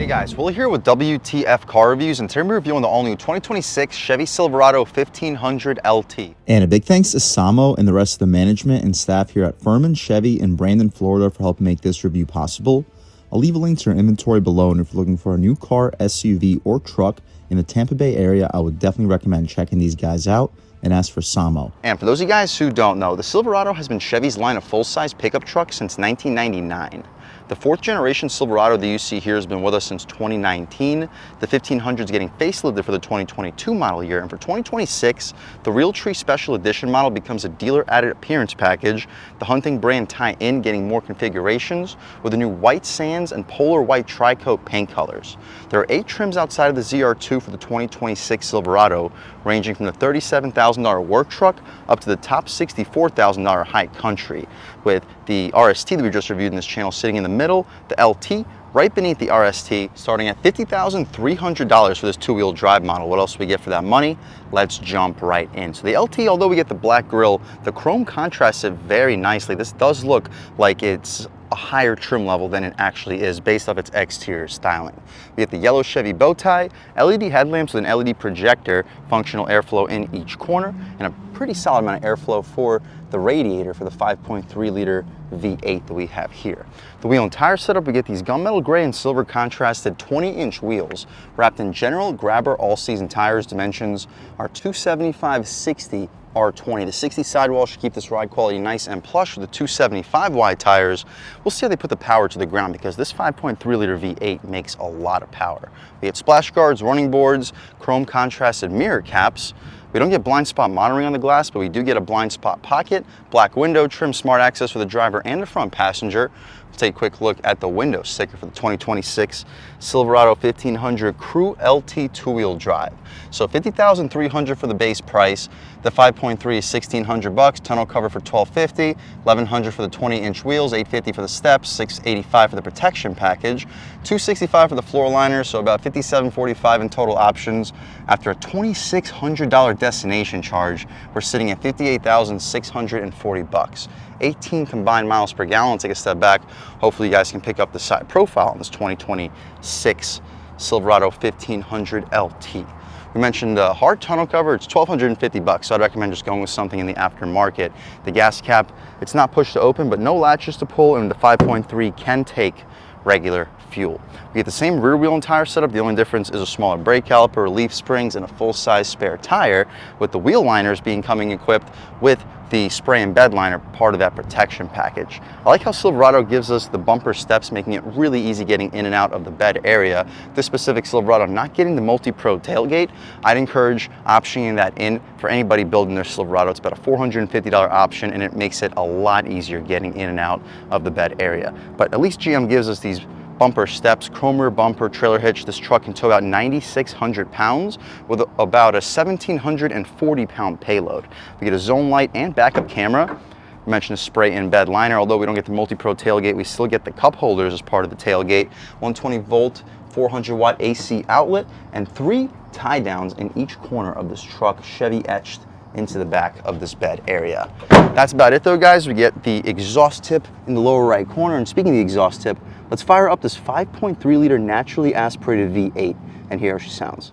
Hey guys, Will here with W.T.F car reviews, and today we're reviewing the all-new 2026 Chevy Silverado 1500 LT. And a big thanks to Samo and the rest of the management and staff here at Furman Chevy in Brandon, Florida for helping make this review possible. I'll leave a link to their inventory below, and if you're looking for a new car, SUV, or truck in the Tampa Bay area, I would definitely recommend checking these guys out and ask for Samo. And for those of you guys who don't know, the Silverado has been Chevy's line of full-size pickup trucks since 1999. The fourth generation Silverado that you see here has been with us since 2019. The 1500 is getting facelifted for the 2022 model year, and for 2026, the Realtree Special Edition model becomes a dealer added appearance package. The Hunting brand tie-in getting more configurations with the new white sands and polar white tri-coat paint colors. There are 8 trims outside of the ZR2 for the 2026 Silverado, ranging from the $37,000 work truck up to the top $64,000 high country, with the RST that we just reviewed in this channel sitting in the middle, the LT right beneath the RST, starting at $50,300 for this two-wheel drive model. What else do we get for that money? Let's jump right in. So the LT, although we get the black grille, the chrome contrasts it very nicely. This does look like it's a higher trim level than it actually is based off its exterior styling. We get the yellow Chevy bow tie, LED headlamps with an LED projector, functional airflow in each corner, and a pretty solid amount of airflow for the radiator for the 5.3 liter V8 that we have here. The wheel and tire setup, we get these gunmetal gray and silver contrasted 20-inch wheels wrapped in general grabber all-season tires. Dimensions are 275/60 R20. The 60 sidewall should keep this ride quality nice and plush with the 275 wide tires. We'll see how they put the power to the ground, because this 5.3 liter V8 makes a lot of power. We get splash guards, running boards, chrome contrasted mirror caps. We don't get blind spot monitoring on the glass, but we do get a blind spot pocket, black window trim, smart access for the driver and the front passenger. Let's take a quick look at the window sticker for the 2026 Silverado 1500 Crew LT two-wheel drive. So $50,300 for the base price. The 5.3 is $1,600. Tonneau cover for $1,250. $1,100 for the 20-inch wheels. $850 for the steps. $685 for the protection package. $265 for the floor liners. So about $5,745 in total options. After a $2,600 destination charge, we're sitting at $58,640. 18 combined miles per gallon. Let's take a step back. Hopefully you guys can pick up the side profile on this 2026 Silverado 1500 LT. We mentioned the hard tonneau cover, it's $1,250, so I'd recommend just going with something in the aftermarket. The gas cap, it's not push to open, but no latches to pull, and the 5.3 can take regular fuel. We get the same rear wheel and tire setup. The only difference is a smaller brake caliper, relief springs, and a full-size spare tire, with the wheel liners coming equipped with the spray and bed liner, part of that protection package. I like how Silverado gives us the bumper steps, making it really easy getting in and out of the bed area. This specific Silverado not getting the multi-pro tailgate. I'd encourage optioning that in for anybody building their Silverado. It's about a $450 option, and it makes it a lot easier getting in and out of the bed area. But at least GM gives us these bumper steps, chrome rear bumper, trailer hitch. This truck can tow about 9,600 pounds with about a 1,740 pound payload. We get a zone light and backup camera. I mentioned a spray in bed liner. Although we don't get the multi-pro tailgate, we still get the cup holders as part of the tailgate. 120 volt, 400 watt AC outlet, and 3 tie downs in each corner of this truck, Chevy etched into the back of this bed area. That's about it though, guys. We get the exhaust tip in the lower right corner, and speaking of the exhaust tip, let's fire up this 5.3 liter naturally aspirated V8 and hear how she sounds.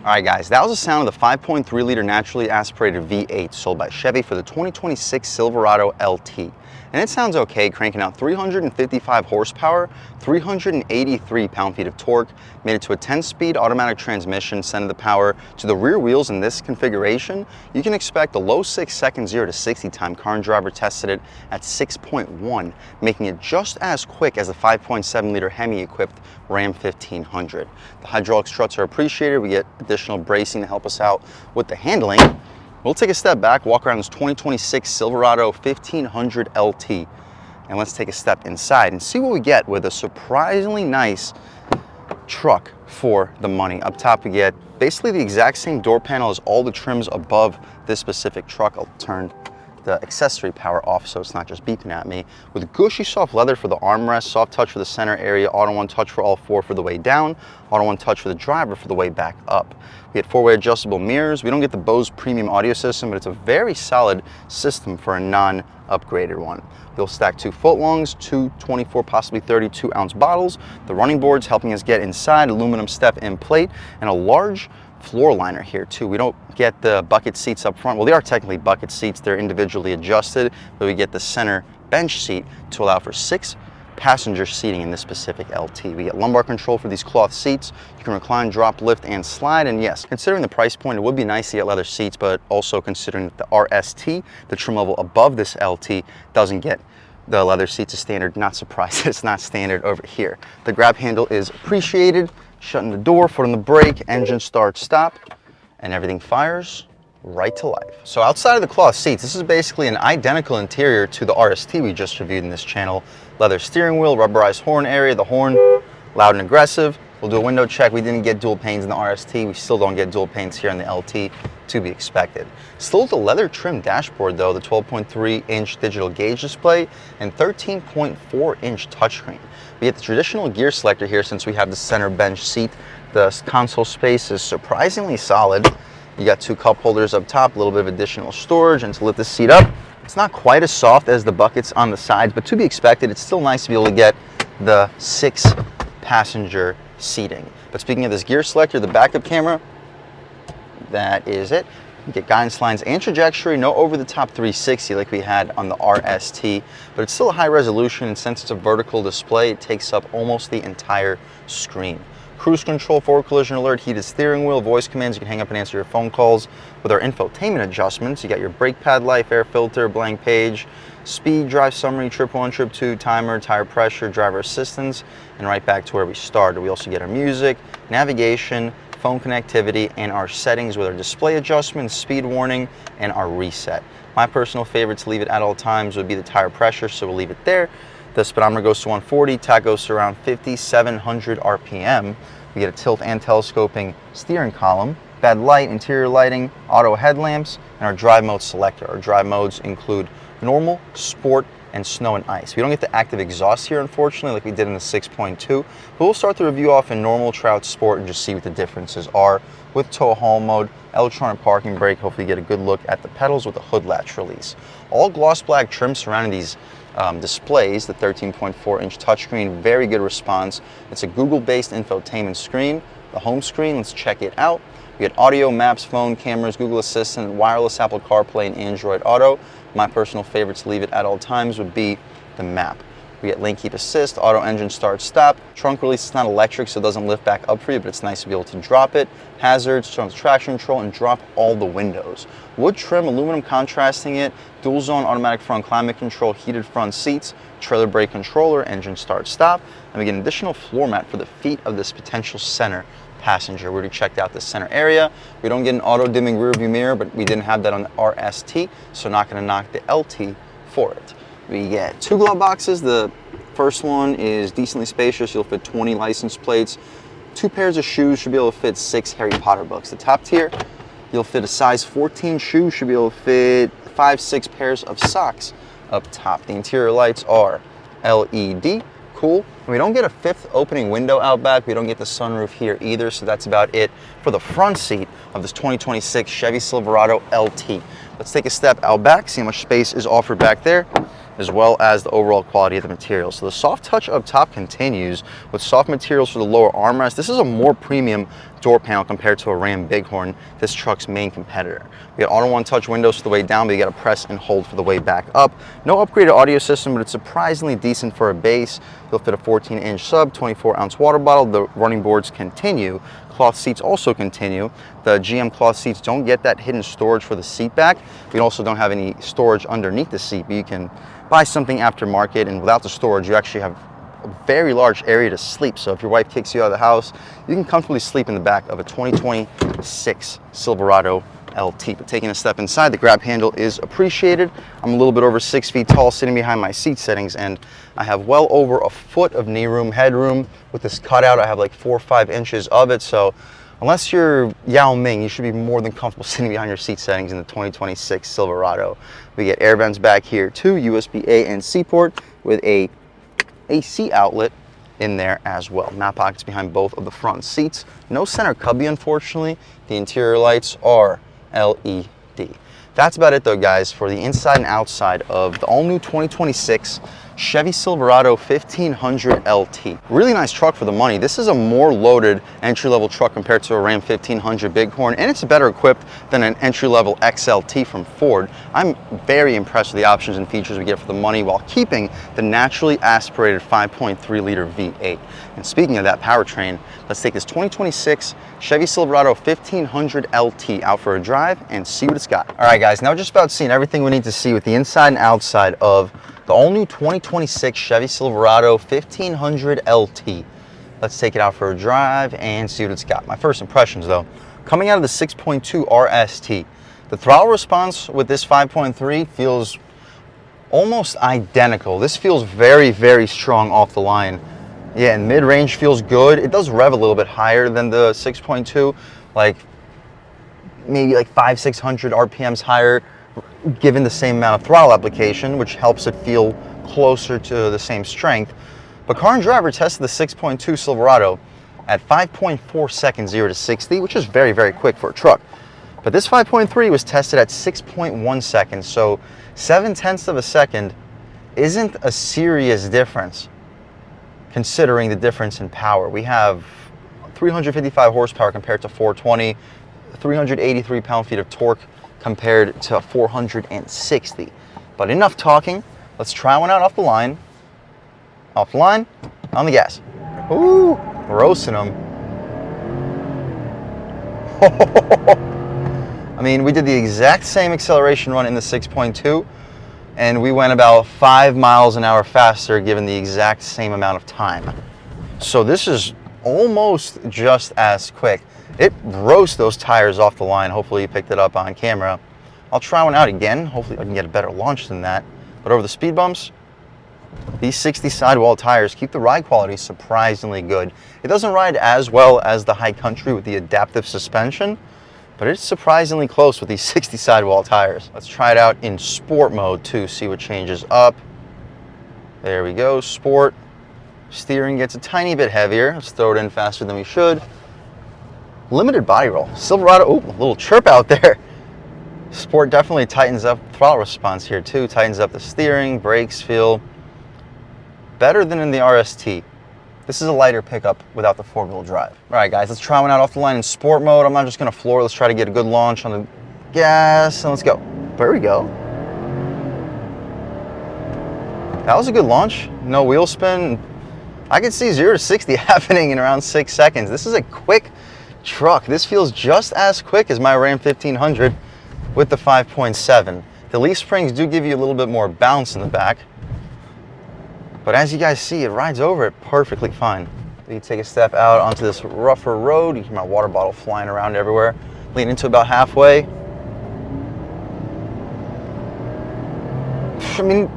All right, guys, that was the sound of the 5.3 liter naturally aspirated V8 sold by Chevy for the 2026 Silverado LT. And it sounds okay, cranking out 355 horsepower, 383 pound-feet of torque, made it to a 10-speed automatic transmission, sending the power to the rear wheels in this configuration. You can expect a low 6-second 0 to 60 time. Car and Driver tested it at 6.1, making it just as quick as the 5.7 liter Hemi-equipped Ram 1500. The hydraulic struts are appreciated. We get additional bracing to help us out with the handling. We'll take a step back, walk around this 2026 Silverado 1500 LT, and let's take a step inside and see what we get with a surprisingly nice truck for the money. Up top we get basically the exact same door panel as all the trims above this specific truck. I'll turn the accessory power off so it's not just beeping at me. With gushy soft leather for the armrest, soft touch for the center area, auto one touch for all four for the way down, auto one touch for the driver for the way back up. We had four-way adjustable mirrors. We don't get the Bose premium audio system, but it's a very solid system for a non-upgraded one. You'll stack 2 footlongs, 2 24, possibly 32-ounce bottles. The running boards helping us get inside, aluminum step-in plate, and a large floor liner here too. We don't get the bucket seats up front. Well, they are technically bucket seats. They're individually adjusted, but we get the center bench seat to allow for 6 passenger seating in this specific LT. We get lumbar control for these cloth seats. You can recline, drop, lift, and slide. And yes, considering the price point, it would be nice to get leather seats, but also considering that the RST, the trim level above this LT, doesn't get the leather seats as standard. Not surprised it's not standard over here. The grab handle is appreciated. Shutting the door, foot on the brake, engine start, stop, and everything fires right to life. So outside of the cloth seats, this is basically an identical interior to the RST we just reviewed in this channel. Leather steering wheel, rubberized horn area, the horn loud and aggressive. We'll do a window check. We didn't get dual panes in the RST. We still don't get dual panes here in the LT, to be expected. Still the leather trim dashboard though, the 12.3-inch digital gauge display and 13.4-inch touchscreen. We get the traditional gear selector here since we have the center bench seat. The console space is surprisingly solid. You got 2 cup holders up top, a little bit of additional storage, and to lift the seat up, it's not quite as soft as the buckets on the sides, but to be expected, it's still nice to be able to get the 6 passenger seating. But speaking of this gear selector, the backup camera, that is it. You get guidance lines and trajectory, no over-the-top 360 like we had on the RST, but it's still a high resolution, and since it's a vertical display, it takes up almost the entire screen. Cruise control, forward collision alert, heated steering wheel, voice commands, you can hang up and answer your phone calls. With our infotainment adjustments, you got your brake pad life, air filter, blank page, speed, drive summary, trip 1, trip 2, timer, tire pressure, driver assistance, and right back to where we started. We also get our music, navigation, phone connectivity, and our settings with our display adjustments, speed warning, and our reset. My personal favorite to leave it at all times would be the tire pressure, so we'll leave it there. The speedometer goes to 140, tach goes to around 5,700 RPM. We get a tilt and telescoping steering column, bed light, interior lighting, auto headlamps, and our drive mode selector. Our drive modes include normal, sport, and snow and ice. We don't get the active exhaust here, unfortunately, like we did in the 6.2, but we'll start the review off in normal, trout, sport, and just see what the differences are with tow haul mode, electronic parking brake. Hopefully you get a good look at the pedals with the hood latch release. All gloss black trim surrounding these displays, the 13.4-inch touchscreen, very good response. It's a Google-based infotainment screen. The home screen, let's check it out. We get audio, maps, phone, cameras, Google Assistant, wireless Apple CarPlay, and Android Auto. My personal favorite to leave it at all times would be the map. We get lane keep assist, auto engine start stop. Trunk release is not electric, so it doesn't lift back up for you, but it's nice to be able to drop it. Hazards, turn on traction control, and drop all the windows. Wood trim, aluminum contrasting it, dual zone automatic front climate control, heated front seats, trailer brake controller, engine start stop, and we get an additional floor mat for the feet of this potential center passenger. We already checked out the center area. We don't get an auto dimming rear view mirror, but we didn't have that on the RST, so not going to knock the LT for it. We get 2 glove boxes. The first one is decently spacious. You'll fit 20 license plates. 2 pairs of shoes, should be able to fit 6 Harry Potter books. The top tier, you'll fit a size 14 shoe, should be able to fit 5-6 pairs of socks up top. The interior lights are LED, cool. And we don't get a 5th opening window out back. We don't get the sunroof here either, so that's about it for the front seat of this 2026 Chevy Silverado LT. Let's take a step out back, see how much space is offered back there, as well as the overall quality of the material. So the soft touch up top continues with soft materials for the lower armrest. This is a more premium door panel compared to a Ram Bighorn, this truck's main competitor. We got auto one touch windows for the way down, but you got to press and hold for the way back up. No upgraded audio system, but it's surprisingly decent for a base. You'll fit a 14-inch sub, 24-ounce water bottle. The running boards continue. Cloth seats also continue. The GM cloth seats don't get that hidden storage for the seat back. We also don't have any storage underneath the seat, but you can buy something aftermarket, and without the storage, you actually have a very large area to sleep. So if your wife kicks you out of the house, you can comfortably sleep in the back of a 2026 Silverado LT. But taking a step inside, the grab handle is appreciated. I'm a little bit over 6 feet tall sitting behind my seat settings, and I have well over a foot of knee room, headroom. With this cutout, I have like 4 or 5 inches of it, so Unless you're Yao Ming, you should be more than comfortable sitting behind your seat settings in the 2026 Silverado. We get air vents back here too, USB A and C port with a AC outlet in there as well. Map pockets behind both of the front seats. No center cubby, unfortunately. The interior lights are LED. That's about it though, guys, for the inside and outside of the all-new 2026 Chevy Silverado 1500 LT. Really nice truck for the money. This is a more loaded entry-level truck compared to a Ram 1500 Bighorn, and it's better equipped than an entry-level XLT from Ford. I'm very impressed with the options and features we get for the money while keeping the naturally aspirated 5.3 liter V8. And speaking of that powertrain, let's take this 2026 Chevy Silverado 1500 LT out for a drive and see what it's got. All right, guys, now just about seeing everything we need to see with the inside and outside of the all-new 2026 Chevy Silverado 1500 LT. Let's take it out for a drive and see what it's got. My first impressions though, coming out of the 6.2 RST, the throttle response with this 5.3 feels almost identical. This feels very, very strong off the line. Yeah, and mid-range feels good. It does rev a little bit higher than the 6.2, like maybe like 500-600 RPMs higher, given the same amount of throttle application, which helps it feel closer to the same strength. But Car and Driver tested the 6.2 Silverado at 5.4 seconds 0 to 60, which is very, very quick for a truck. But this 5.3 was tested at 6.1 seconds, so 0.7 of a second isn't a serious difference considering the difference in power. We have 355 horsepower compared to 420, 383 pound-feet of torque compared to 460. But enough talking. Let's try one out off the line. Off the line, on the gas. Ooh, roasting them. I mean, we did the exact same acceleration run in the 6.2, and we went about 5 miles an hour faster given the exact same amount of time. So this is almost just as quick. It roasts those tires off the line. Hopefully you picked it up on camera. I'll try one out again. Hopefully I can get a better launch than that. But over the speed bumps, these 60 sidewall tires keep the ride quality surprisingly good. It doesn't ride as well as the High Country with the adaptive suspension, but it's surprisingly close with these 60 sidewall tires. Let's try it out in sport mode too, see what changes up. There we go, sport. Steering gets a tiny bit heavier. Let's throw it in faster than we should. Limited body roll. Silverado, oh, a little chirp out there. Sport definitely tightens up throttle response here too. Tightens up the steering, brakes feel better than in the RST. This is a lighter pickup without the four-wheel drive. All right, guys, let's try one out off the line in sport mode. I'm not just gonna floor. Let's try to get a good launch on the gas, and let's go. There we go. That was a good launch. No wheel spin. I could see 0 to 60 happening in around 6 seconds. This is a quick truck. This feels just as quick as my Ram 1500 with the 5.7. The leaf springs do give you a little bit more bounce in the back, but as you guys see, it rides over it perfectly fine. You take a step out onto this rougher road. You hear my water bottle flying around everywhere. Lean into about halfway. I mean,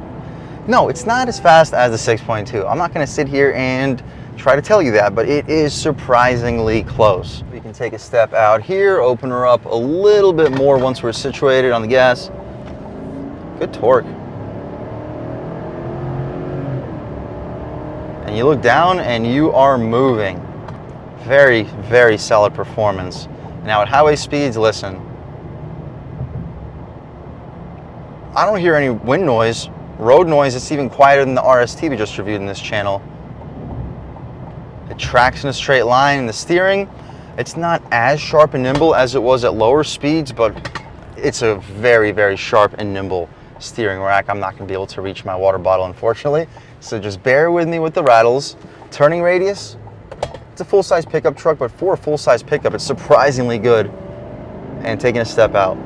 no, it's not as fast as the 6.2. I'm not gonna sit here and try to tell you that, but it is surprisingly close. We can take a step out here, open her up a little bit more once we're situated on the gas. Good torque. And you look down and you are moving. Very, very solid performance. Now at highway speeds, listen, I don't hear any wind noise, road noise. It's even quieter than the RST we just reviewed in this channel. It tracks in a straight line, and the steering, it's not as sharp and nimble as it was at lower speeds, but it's a very, very sharp and nimble steering rack. I'm not gonna be able to reach my water bottle, unfortunately. So just bear with me with the rattles. Turning radius, it's a full-size pickup truck, but for a full-size pickup, it's surprisingly good. And taking a step out,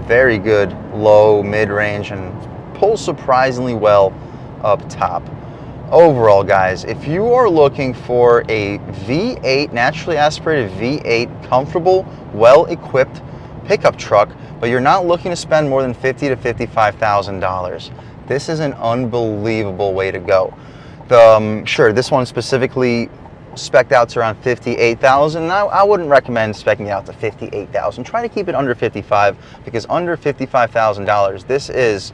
very good low, mid-range, and pulls surprisingly well up top. Overall, guys, if you are looking for a V8, naturally aspirated V8, comfortable, well-equipped pickup truck, but you're not looking to spend more than $50,000 to $55,000, this is an unbelievable way to go. Sure, this one specifically spec'd out to around 58,000. And I wouldn't recommend spec'ing it out to 58,000. Try to keep it under 55, because under $55,000, this is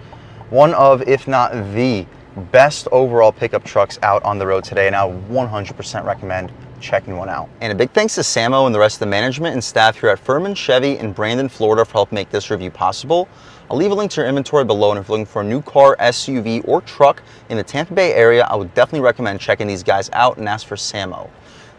one of, if not the best overall pickup trucks out on the road today, and I 100% recommend checking one out. And a big thanks to Samo and the rest of the management and staff here at Furman Chevy in Brandon, Florida for helping make this review possible. I'll leave a link to your inventory below, and if you're looking for a new car, SUV, or truck in the Tampa Bay area, I would definitely recommend checking these guys out and ask for Samo.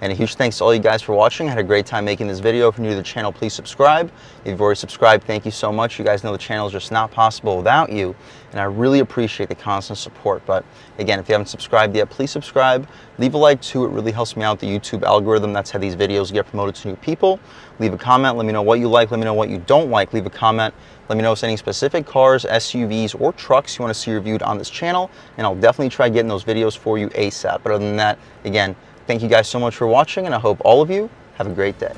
And a huge thanks to all you guys for watching. I had a great time making this video. If you're new to the channel, please subscribe. If you've already subscribed, thank you so much. You guys know the channel is just not possible without you, and I really appreciate the constant support. But again, if you haven't subscribed yet, please subscribe. Leave a like too. It really helps me out with the YouTube algorithm. That's how these videos get promoted to new people. Leave a comment. Let me know what you like. Let me know what you don't like. Leave a comment. Let me know if there's any specific cars, SUVs, or trucks you want to see reviewed on this channel, and I'll definitely try getting those videos for you ASAP. But other than that, again, thank you guys so much for watching, and I hope all of you have a great day.